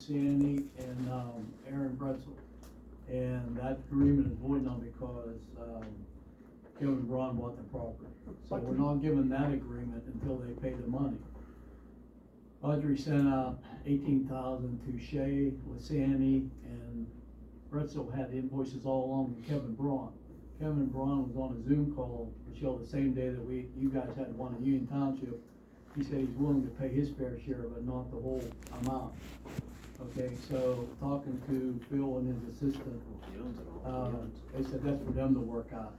Sandy and, Aaron Bretzel. And that agreement is void now because, Kevin Braun bought the property. So we're not giving that agreement until they pay the money. Audrey sent out 18,000 to Shay with Sandy, and Bretzel had invoices all along with Kevin Braun. Kevin Braun was on a Zoom call, Michelle, the same day that you guys had one in Union Township. He said he's willing to pay his fair share, but not the whole amount. Okay, so talking to Phil and his assistant, they said that's for them to work out.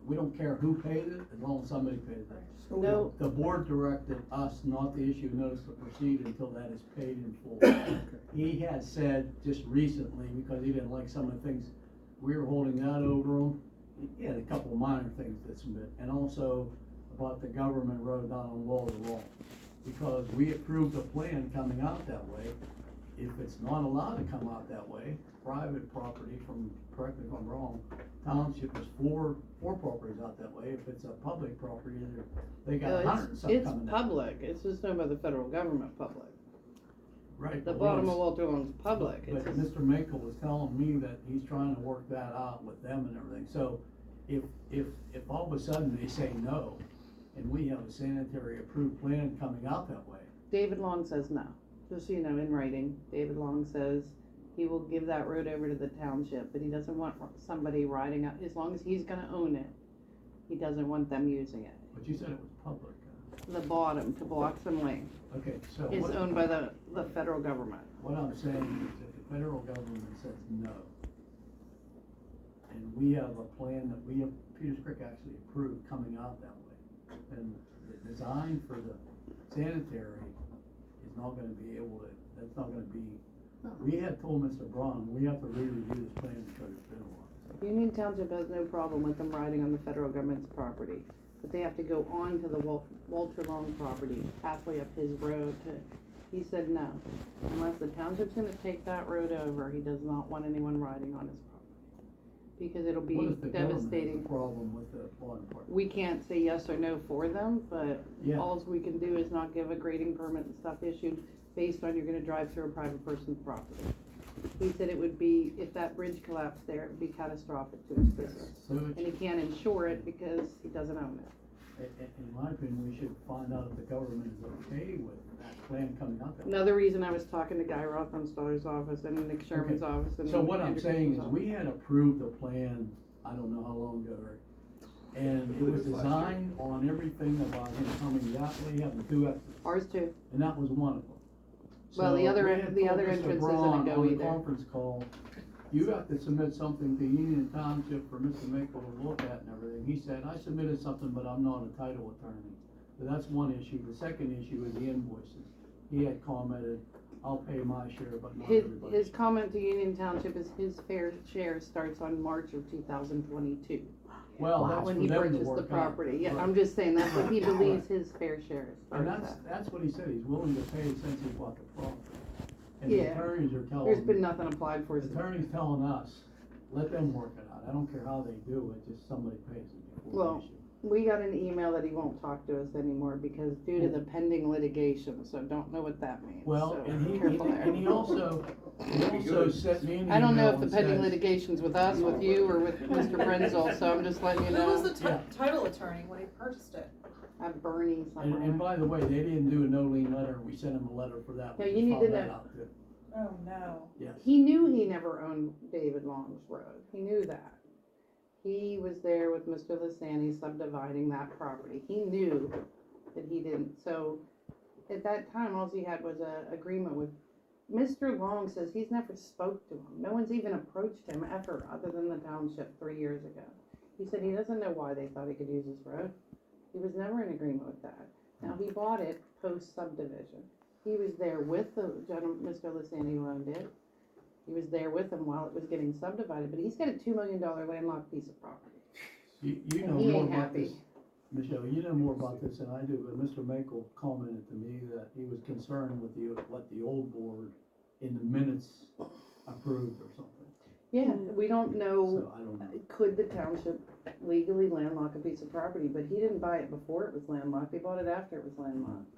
We don't care who paid it, as long as somebody pays it. No. The board directed us not to issue notice to proceed until that is paid in full. He had said just recently, because he didn't like some of the things, we were holding that over him. He had a couple of minor things to submit, and also about the government road down on Walter Law. Because we approved a plan coming out that way. If it's not allowed to come out that way, private property from, correct me if I'm wrong, township is four properties out that way. If it's a public property, they got 100 and something coming It's out. public, it's just owned by the federal government public. Right. The but bottom what of Walter Long's public. But It's just- Mr. Makel was telling me that he's trying to work that out with them and everything. So if all of a sudden they say no, and we have a sanitary approved plan coming out that way, David Long says no, just so you know, in writing, David Long says he will give that road over to the township, but he doesn't want somebody riding up, as long as he's gonna own it, he doesn't want them using it. but you said it was public. The bottom to Bloxham Lane Okay, so is what? owned by the federal government. What I'm saying is if the federal government says no, and we have a plan that we have, Peters Creek actually approved coming out that way, and the design for the sanitary is not gonna be able to, that's not gonna be, we had told Mr. Braun, we have to re-review this plan because it's been a while. Union Township has no problem with them riding on the federal government's property, but they have to go on to the Walter Long property, halfway up his road to, he said no. Unless the township's gonna take that road over, he does not want anyone riding on his property. Because it'll be What if the government has devastating. a problem with the law enforcement? We can't say yes or no for them, but Yeah. alls we can do is not give a grading permit and stuff issued based on you're gonna drive through a private person's property. He said it would be, if that bridge collapsed there, it would be catastrophic to his business. So And he can't insure it because he doesn't own it. in my opinion, we should find out if the government is okay with that plan coming out that way. Another reason I was talking to Guy Rothman's office and Nick Sherman's Okay. office and. So what I'm Andrew saying is, Christen's we had approved a plan, I don't know how long ago, Rick, and it was designed on everything about him coming that way, having two exits, office. Ours too. and that was one of them. Well, the So other we en- had the told other Mr. entrance isn't a Braun go on the either. conference call, you have to submit something to Union Township for Mr. Makel to look at and everything. He said, I submitted something, but I'm not a title attorney. So that's one issue. The second issue is the invoices. He had commented, I'll pay my share, but not His everybody's. comment to Union Township is his fair share starts on March of 2022. Well, that's When for he them to purchased the work out. property, yeah, Right. I'm just saying, that's what he believes his fair share And starts at. that's what he said, he's willing to pay since he bought the property. And the Yeah. attorneys are There's been telling, nothing applied for. the attorney's telling us, let them work it out, I don't care how they do it, just somebody pays it before Well, we issue. We got an email that he won't talk to us anymore because due to the pending litigation, so don't know what that means. Well, so and he careful there. also sent me an I don't know email if the and pending says- litigation's with us, with you, or with Mr. Brenzel, so I'm just letting you Who was know. the Yeah. title attorney when he purchased it? I'm burning And somewhere. by the way, they didn't do a no lien letter, we sent him a letter for that. No, We you need found to that know- out, too. Oh, no. Yes. He knew he never owned David Long's road. He knew that. He was there with Mr. Lissani subdividing that property. He knew that he didn't. So at that time, all he had was a agreement with, Mr. Long says he's never spoke to him. No one's even approached him ever, other than the township 3 years ago. He said he doesn't know why they thought he could use his road. He was never in agreement with that. Now, he bought it post subdivision. He was there with the gentleman, Mr. Lissani, who owned it. He was there with him while it was getting subdivided, but he's got a $2 million landlocked piece of property. You And know he more ain't about happy. this, Michelle, you know more about this than I do, but Mr. Makel commented to me that he was concerned with what the old board in the minutes approved or something. Yeah, we don't know, So I don't know. could the township legally landlock a piece of property, but he didn't buy it before it was landlocked, he bought it after it was landlocked.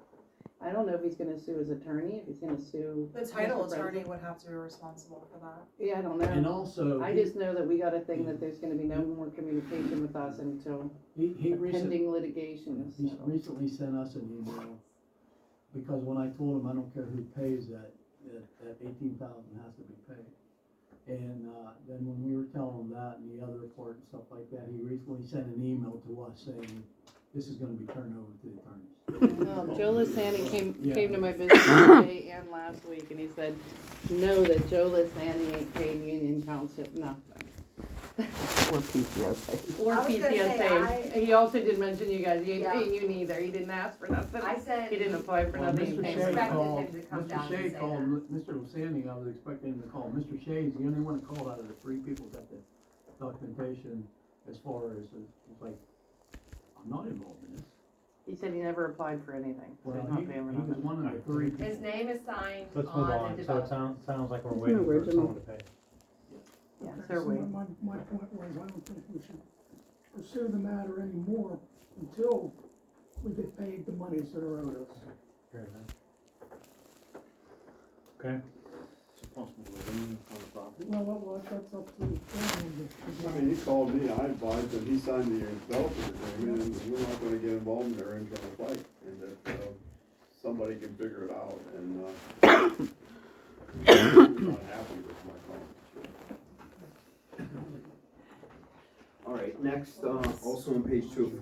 I don't know if he's gonna sue his attorney, if he's gonna sue. The title Mr. attorney Brenzel. would have to be responsible for that. Yeah, I don't And know. also, I just know that we got a thing that there's gonna be no more communication with us until he the recently, pending litigation is he settled. recently sent us an email, because when I told him I don't care who pays that 18,000 has to be paid. And, then when we were telling him that and the other part and stuff like that, he recently sent an email to us saying, this is gonna be turned over to the attorneys. Joe Lissani came Yeah. to my business today and last week, and he said, know that Joe Lissani ain't paying Union Township nothing. Or PCSA. Or I was gonna say, PCSA. He also did mention you guys, he ain't Yeah. paying you neither, he didn't ask for nothing. I said. He didn't apply for Well, nothing. Mr. he Shea paid. expected called, him to come Mr. down and Shea say called, Mr. Lasani, I was expecting him to call. Mr. Shea's the only one that called out of the three people that got the documentation as far as, it's like, I'm not involved in this. He said he never applied for anything, so Well, he's not he paying for was nothing. one of the three people. His name is signed Let's move on on, the so it development. sounds like we're It's waiting an for original. someone to pay. Yeah, Okay, they're so waiting. my point was, I don't think we should pursue the matter anymore until we get paid the monies that are owed us. Hear that? Okay, It's possible to lien on the property. Well, that's up to the family. I mean, he called me, I advised him, he signed the development agreement, and we're not gonna get involved in their internal fight, and that, somebody can figure it out, and, I'm not happy with my client. All right, next, also on page 2 of